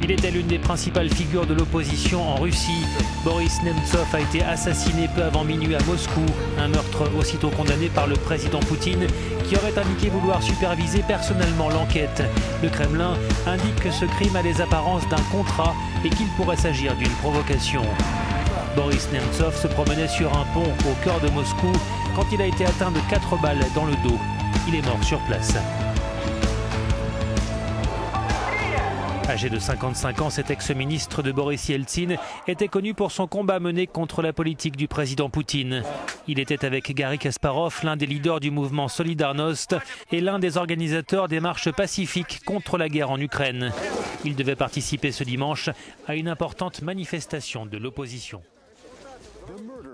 Il était l'une des principales figures de l'opposition en Russie. Boris Nemtsov a été assassiné peu avant minuit à Moscou. Un meurtre aussitôt condamné par le président Poutine qui aurait indiqué vouloir superviser personnellement l'enquête. Le Kremlin indique que ce crime a les apparences d'un contrat et qu'il pourrait s'agir d'une provocation. Boris Nemtsov se promenait sur un pont au cœur de Moscou quand il a été atteint de 4 balles dans le dos. Il est mort sur place. Âgé de 55 ans, cet ex-ministre de Boris Yeltsin était connu pour son combat mené contre la politique du président Poutine. Il était avec Garry Kasparov, l'un des leaders du mouvement Solidarność et l'un des organisateurs des marches pacifiques contre la guerre en Ukraine. Il devait participer ce dimanche à une importante manifestation de l'opposition.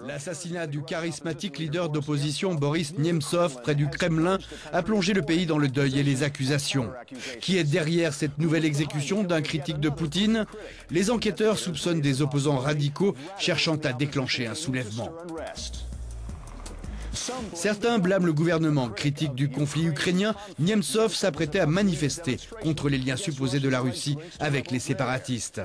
L'assassinat du charismatique leader d'opposition Boris Nemtsov près du Kremlin a plongé le pays dans le deuil et les accusations. Qui est derrière cette nouvelle exécution d'un critique de Poutine? Les enquêteurs soupçonnent des opposants radicaux cherchant à déclencher un soulèvement. Certains blâment le gouvernement. Critique du conflit ukrainien, Nemtsov s'apprêtait à manifester contre les liens supposés de la Russie avec les séparatistes.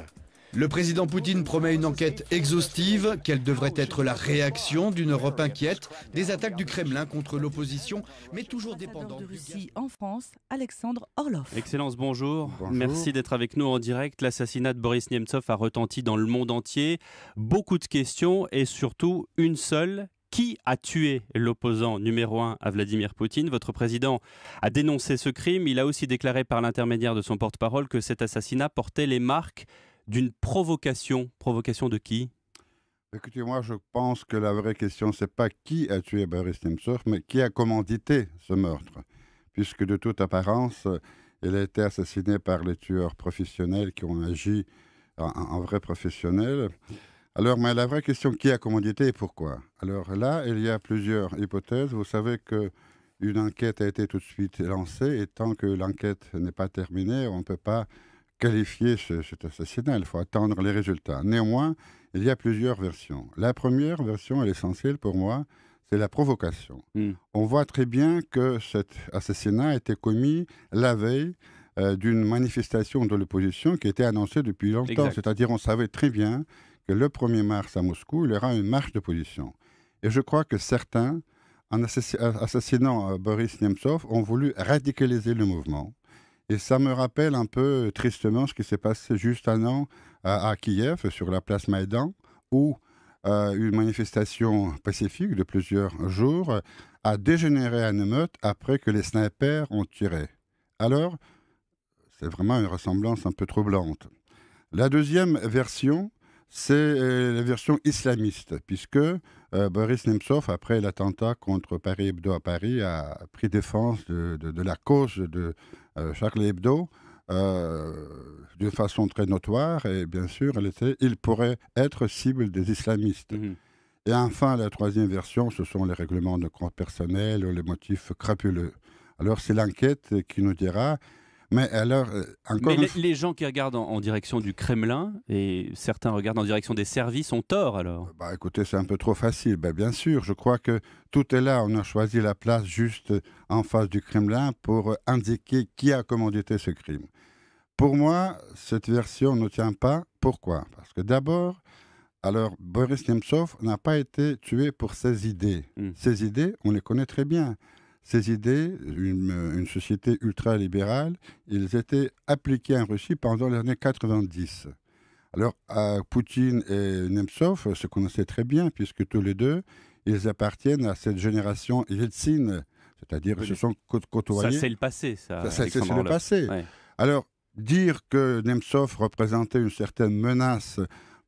Le président Poutine promet une enquête exhaustive. Quelle devrait être la réaction d'une Europe inquiète des attaques du Kremlin contre l'opposition, mais toujours dépendante de Russie en France, Alexandre Orlov. Excellence, bonjour. Bonjour. Merci d'être avec nous en direct. L'assassinat de Boris Nemtsov a retenti dans le monde entier. Beaucoup de questions et surtout une seule. Qui a tué l'opposant numéro 1 à Vladimir Poutine? Votre président a dénoncé ce crime. Il a aussi déclaré par l'intermédiaire de son porte-parole que cet assassinat portait les marques d'une provocation. Provocation de qui? Écoutez, moi, je pense que la vraie question, c'est pas qui a tué Boris Nemtsov, mais qui a commandité ce meurtre. Puisque de toute apparence, il a été assassiné par les tueurs professionnels qui ont agi en vrais professionnels. Alors, mais la vraie question, qui a commandité et pourquoi? Alors là, il y a plusieurs hypothèses. Vous savez qu'une enquête a été tout de suite lancée et tant que l'enquête n'est pas terminée, on ne peut pas qualifier cet assassinat. Il faut attendre les résultats. Néanmoins, il y a plusieurs versions. La première version, l'essentielle pour moi, c'est la provocation. On voit très bien que cet assassinat a été commis la veille d'une manifestation de l'opposition qui était annoncée depuis longtemps. C'est-à-dire on savait très bien que le 1er mars à Moscou, il y aura une marche d'opposition. Et je crois que certains, en assassinant Boris Nemtsov, ont voulu radicaliser le mouvement. Et ça me rappelle un peu tristement ce qui s'est passé juste un an à Kiev, sur la place Maïdan, où une manifestation pacifique de plusieurs jours a dégénéré en émeute après que les snipers ont tiré. Alors, c'est vraiment une ressemblance un peu troublante. La deuxième version, c'est la version islamiste, puisque Boris Nemtsov, après l'attentat contre Paris Hebdo à Paris, a pris défense de la cause de Charlie Hebdo d'une façon très notoire, et bien sûr, il pourrait être cible des islamistes. Et enfin, la troisième version, ce sont les règlements de compte personnel ou les motifs crapuleux. Alors, c'est l'enquête qui nous dira. Mais alors, encore les gens qui regardent en direction du Kremlin et certains regardent en direction des services ont tort alors? Écoutez, c'est un peu trop facile. Bien sûr, je crois que tout est là. On a choisi la place juste en face du Kremlin pour indiquer qui a commandité ce crime. Pour moi, cette version ne tient pas. Pourquoi? Parce que d'abord, alors Boris Nemtsov n'a pas été tué pour ses idées. Ses idées, on les connaît très bien. Ces idées, une société ultralibérale, ils étaient appliqués en Russie pendant les années 90. Alors, Poutine et Nemtsov se connaissaient très bien, puisque tous les deux, ils appartiennent à cette génération Yeltsin, c'est-à-dire qu'ils se sont côtoyés. Ça, c'est le passé, ça. C'est le passé. Ouais. Alors, dire que Nemtsov représentait une certaine menace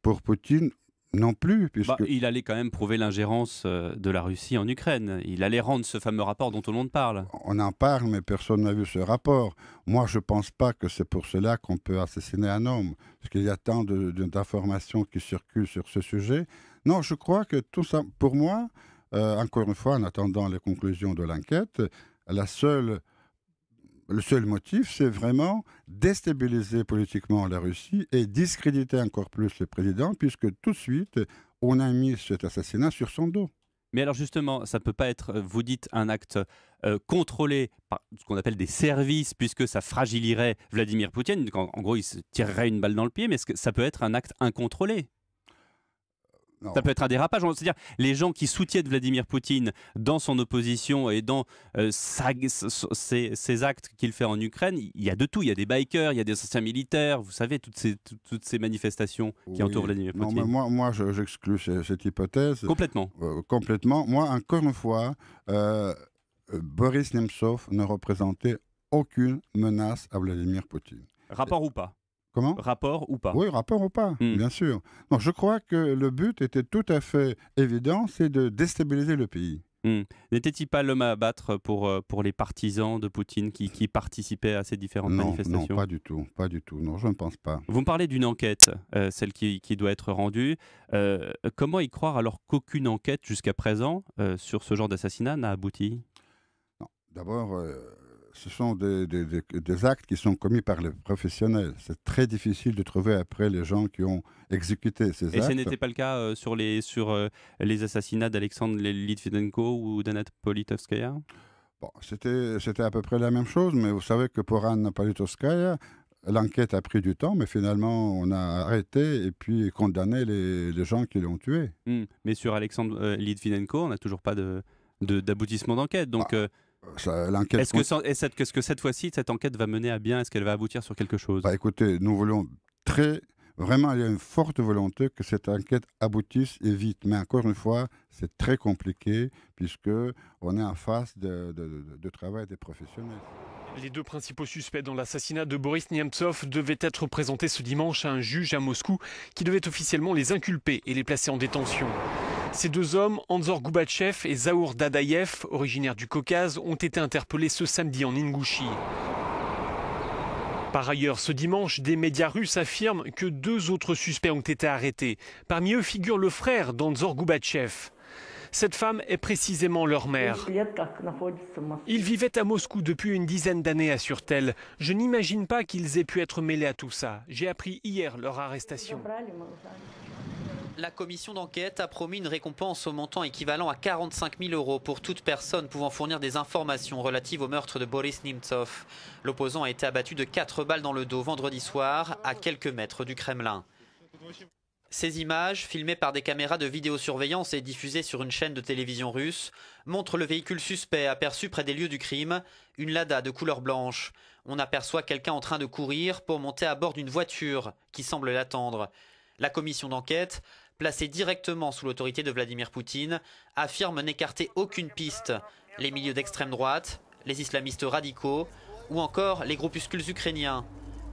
pour Poutine, non plus, puisque... il allait quand même prouver l'ingérence de la Russie en Ukraine. Il allait rendre ce fameux rapport dont tout le monde parle. On en parle, mais personne n'a vu ce rapport. Moi, je ne pense pas que c'est pour cela qu'on peut assassiner un homme, parce qu'il y a tant d'informations qui circulent sur ce sujet. Non, je crois que tout ça, pour moi, encore une fois, en attendant les conclusions de l'enquête, le seul motif, c'est vraiment déstabiliser politiquement la Russie et discréditer encore plus le président, puisque tout de suite, on a mis cet assassinat sur son dos. Mais alors justement, ça ne peut pas être, vous dites, un acte contrôlé par ce qu'on appelle des services, puisque ça fragiliserait Vladimir Poutine. En gros, il se tirerait une balle dans le pied, mais est-ce que ça peut être un acte incontrôlé? Non. Ça peut être un dérapage. C'est-à-dire, les gens qui soutiennent Vladimir Poutine dans son opposition et dans ces actes qu'il fait en Ukraine, il y a de tout. Il y a des bikers, il y a des anciens militaires, vous savez, toutes ces manifestations qui entourent Vladimir Poutine. Non, mais moi j'exclus cette hypothèse. Complètement. Complètement. Moi, encore une fois, Boris Nemtsov ne représentait aucune menace à Vladimir Poutine. Rapport ou pas? Comment? Rapport ou pas? Oui, rapport ou pas, bien sûr. Donc, je crois que le but était tout à fait évident, c'est de déstabiliser le pays. N'était-il pas l'homme à abattre pour les partisans de Poutine qui participaient à ces différentes manifestations? Non, pas du tout, pas du tout. Non, je ne pense pas. Vous me parlez d'une enquête, celle qui doit être rendue. Comment y croire alors qu'aucune enquête jusqu'à présent sur ce genre d'assassinat n'a abouti? D'abord, ce sont des actes qui sont commis par les professionnels. C'est très difficile de trouver après les gens qui ont exécuté ces actes. Et ce n'était pas le cas sur les assassinats d'Alexandre Litvinenko ou d'Anna Politkovskaya? Bon, c'était à peu près la même chose, mais vous savez que pour Anna Politkovskaya, l'enquête a pris du temps, mais finalement, on a arrêté et puis condamné les gens qui l'ont tué. Mais sur Alexandre Litvinenko, on n'a toujours pas d'aboutissement d'enquête. Donc... Est-ce que cette fois-ci, cette enquête va mener à bien? Est-ce qu'elle va aboutir sur quelque chose? Écoutez, nous voulons vraiment, il y a une forte volonté que cette enquête aboutisse et vite. Mais encore une fois, c'est très compliqué puisque on est en face de travail des professionnels. Les deux principaux suspects dans l'assassinat de Boris Nemtsov devaient être présentés ce dimanche à un juge à Moscou qui devait officiellement les inculper et les placer en détention. Ces deux hommes, Anzor Goubatchev et Zaour Dadaïev, originaires du Caucase, ont été interpellés ce samedi en Ingouchie. Par ailleurs, ce dimanche, des médias russes affirment que deux autres suspects ont été arrêtés. Parmi eux figure le frère d'Anzor Goubatchev. Cette femme est précisément leur mère. Ils vivaient à Moscou depuis une dizaine d'années, assure-t-elle. Je n'imagine pas qu'ils aient pu être mêlés à tout ça. J'ai appris hier leur arrestation. La commission d'enquête a promis une récompense au montant équivalent à 45 000 € pour toute personne pouvant fournir des informations relatives au meurtre de Boris Nemtsov. L'opposant a été abattu de 4 balles dans le dos vendredi soir, à quelques mètres du Kremlin. Ces images, filmées par des caméras de vidéosurveillance et diffusées sur une chaîne de télévision russe, montrent le véhicule suspect aperçu près des lieux du crime, une Lada de couleur blanche. On aperçoit quelqu'un en train de courir pour monter à bord d'une voiture qui semble l'attendre. La commission d'enquête, placée directement sous l'autorité de Vladimir Poutine, affirme n'écarter aucune piste. Les milieux d'extrême droite, les islamistes radicaux ou encore les groupuscules ukrainiens.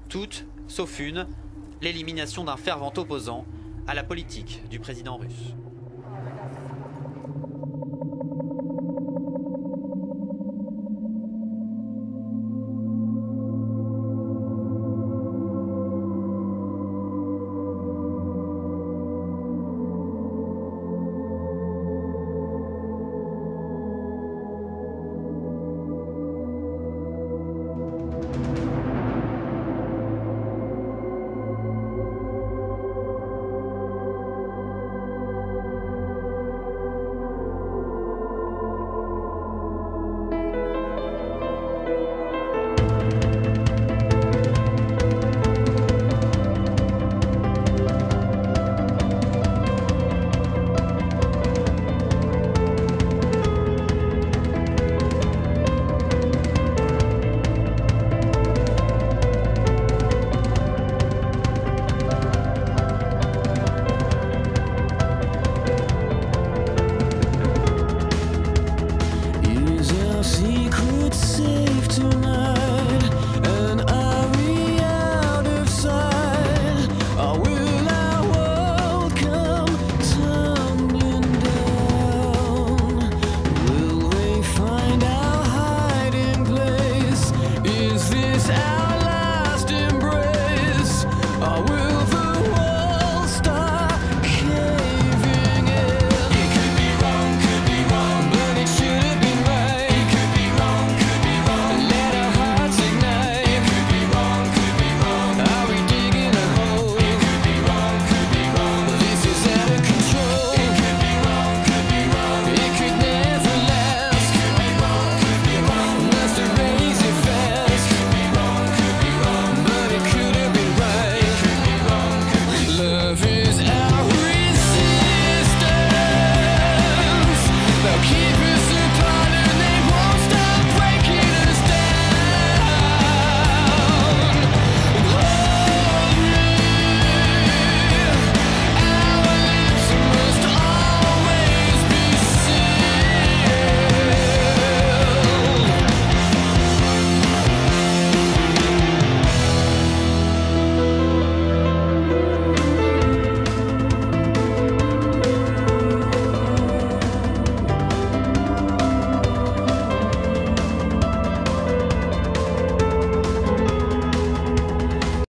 Toutes, sauf une, l'élimination d'un fervent opposant à la politique du président russe. Secret safe tonight.